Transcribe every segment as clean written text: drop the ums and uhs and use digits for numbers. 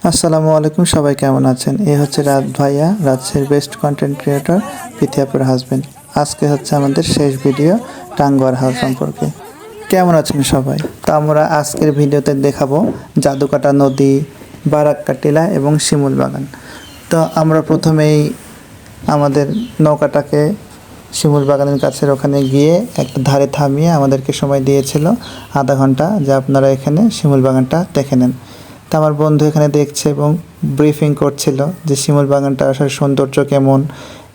আসসালামু আলাইকুম, সবাই কেমন আছেন? এ হচ্ছে রাত ভাইয়া, রাজশাহীর বেস্ট কন্টেন্ট ক্রিয়েটর, পিথিয়াপুর হাজবেন্ড। আজকে হচ্ছে আমাদের শেষ ভিডিও টাঙ্গুয়ার হাল সম্পর্কে। কেমন আছেন সবাই? তো আমরা আজকের ভিডিওতে দেখাবো জাদুকাটা নদী, বারাক্কা টিলা এবং শিমুল বাগান। তো আমরা প্রথমেই আমাদের নৌকাটাকে শিমুল বাগানের কাছের ওখানে গিয়ে একটা ধারে থামিয়ে আমাদেরকে সময় দিয়েছিল আধা ঘন্টা, যে আপনারা এখানে শিমুল বাগানটা দেখে নেন। তা আমার বন্ধু এখানে দেখছে এবং ব্রিফিং করছিল যে শিমুল বাগানটা আসলে সৌন্দর্য কেমন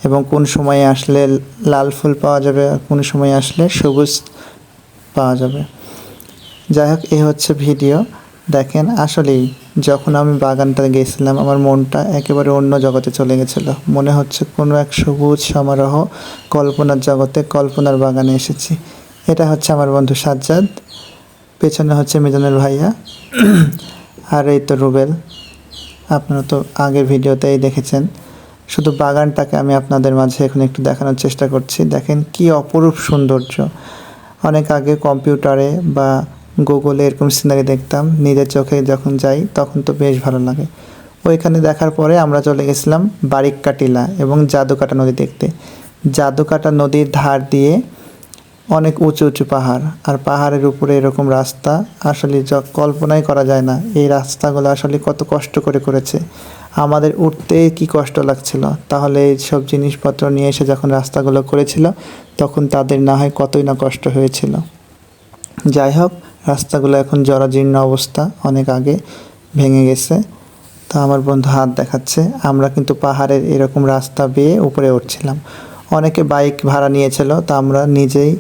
এবং কোন সময়ে আসলে লাল ফুল পাওয়া যাবে আর কোন সময়ে আসলে সবুজ পাওয়া যাবে। যাই হোক, এই হচ্ছে ভিডিও। দেখেন, আসলেই যখন আমি বাগানটা গেছিলাম আমার মনটা একেবারে অন্য জগতে চলে গেছিলো। মনে হচ্ছে কোনো এক সবুজ সমারোহ, কল্পনার জগতে, কল্পনার বাগানে এসেছি। এটা হচ্ছে আমার বন্ধু সাজ্জাদ, পেছনে হচ্ছে মিজানুর ভাইয়া, আর এই তো রুবেল। আপনারা তো আগের ভিডিওতেই দেখেছেন। শুধু বাগানটাকে আমি আপনাদের মাঝে এখন একটু দেখানোর চেষ্টা করছি। দেখেন কি অপরূপ সৌন্দর্য। অনেক আগে কম্পিউটারে বা গুগলে এরকম সিনারি দেখতাম, নিজের চোখে যখন যাই তখন তো বেশ ভালো লাগে। ওইখানে দেখার পরে আমরা চলে গেছিলাম বারিক্কা টিলা এবং জাদুকাটা নদী দেখতে। জাদুকাটা নদীর ধার দিয়ে অনেক উঁচু উঁচু পাহাড়, আর পাহাড়ের উপরে এরকম রাস্তা আসলে কল্পনাই করা যায় না। এই রাস্তাগুলো আসলে কত কষ্ট করে করেছে, আমাদের উঠতে কি কষ্ট লাগছিল, তাহলে এই সব জিনিসপত্র নিয়ে এসে যখন রাস্তাগুলো করেছিল তখন তাদের না হয় কতই না কষ্ট হয়েছিল। যাই হোক, রাস্তাগুলো এখন জরাজীর্ণ অবস্থা, অনেক আগে ভেঙে গেছে। তো আমার বন্ধু হাত দেখাচ্ছে, আমরা কিন্তু পাহাড়ের এরকম রাস্তা বেয়ে উপরে উঠছিলাম। অনেকে বাইক ভাড়া নিয়েছিল, তো আমরা নিজেই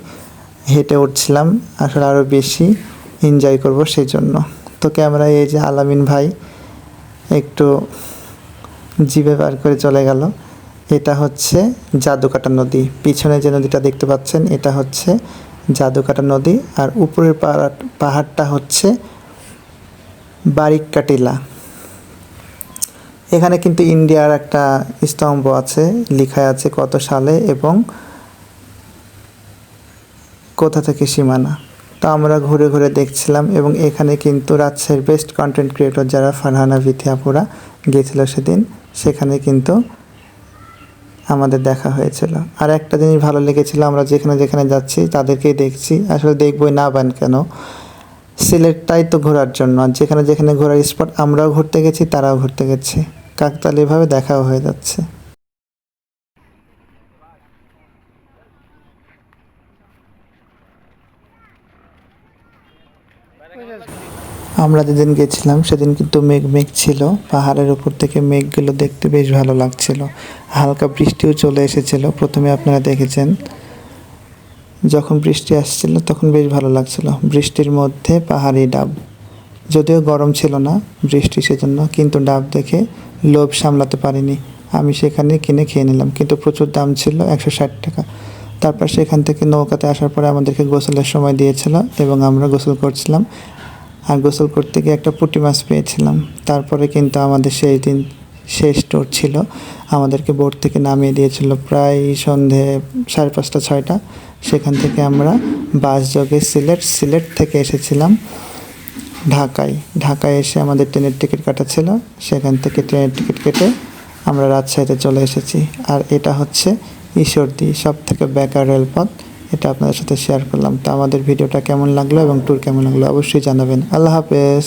হেঁটে উঠছিলাম, আসলে আরও বেশি এনজয় করব সেই জন্য। তো ক্যামেরায় এই যে আলামিন ভাই একটু জিভে বার করে চলে গেল। এটা হচ্ছে জাদুকাটা নদী। পিছনে যে নদীটা দেখতে পাচ্ছেন এটা হচ্ছে জাদুকাটা নদী, আর উপরের পাহাড়টা হচ্ছে বারিক্কা টিলা। এখানে কিন্তু ইন্ডিয়ার একটা স্তম্ভ আছে, লেখা আছে কত সালে এবং কোথা থেকে সীমানা। তো আমরা ঘুরে ঘুরে দেখছিলাম এবং এখানে কিন্তু রাজশাহীর বেস্ট কন্টেন্ট ক্রিয়েটর যারা ফারহানা ভিথিয়াপুরা গিয়েছিল সেদিন, সেখানে কিন্তু আমাদের দেখা হয়েছিল। আর একটা জিনিস ভালো লেগেছিল, আমরা যেখানে যেখানে যাচ্ছি তাদেরকেই দেখছি, আসলে দেখবই না বান কেন, সিলেটটাই তো ঘোরার জন্য, আর যেখানে যেখানে ঘোরার স্পট আমরাও ঘুরতে গেছি তারাও ঘুরতে গেছে, কাকতালীয়ভাবে দেখাও হয়ে যাচ্ছে। আমরা যেদিন গেছিলাম সেদিন কিন্তু মেঘ মেঘ ছিল, পাহাড়ের উপর থেকে মেঘগুলো দেখতে বেশ ভালো লাগছিল। হালকা বৃষ্টিও চলে এসেছিল, প্রথমে আপনারা দেখেছেন যখন বৃষ্টি আসছিল তখন বেশ ভালো লাগছিল। বৃষ্টির মধ্যে পাহাড়ি ডাব, যদিও গরম ছিল না বৃষ্টি সেজন্য, কিন্তু ডাব দেখে লোভ সামলাতে পারিনি, আমি সেখানে কিনে খেয়ে নিলাম, কিন্তু প্রচুর দাম ছিল, 160 টাকা। তারপর সেখান থেকে নৌকাতে আসার পরে আমাদেরকে গোসলের সময় দিয়েছিল এবং আমরা গোসল করছিলাম, আর গোসল করতে গিয়ে একটা পুঁটি মাছ পেয়েছিলাম। তারপরে কিন্তু আমাদের সেই দিন শেষ ট্যুর ছিল, আমাদেরকে বোট থেকে নামিয়ে দিয়েছিল প্রায় সন্ধে 5:30 6টা। সেখান থেকে আমরা বাস যোগে সিলেট থেকে এসেছিলাম ঢাকায় এসে আমাদের ট্রেনের টিকিট কাটা ছিল, সেখান থেকে ট্রেনের টিকিট কেটে আমরা রাজশাহীতে চলে এসেছি। আর এটা হচ্ছে ঈশ্বরদী, সব থেকে বেকার রেলপথ। এটা আপনাদের সাথে শেয়ার করলাম। তো আমাদের ভিডিওটা কেমন লাগলো এবং ট্যুর কেমন লাগলো অবশ্যই জানাবেন। আল্লাহ হাফেজ।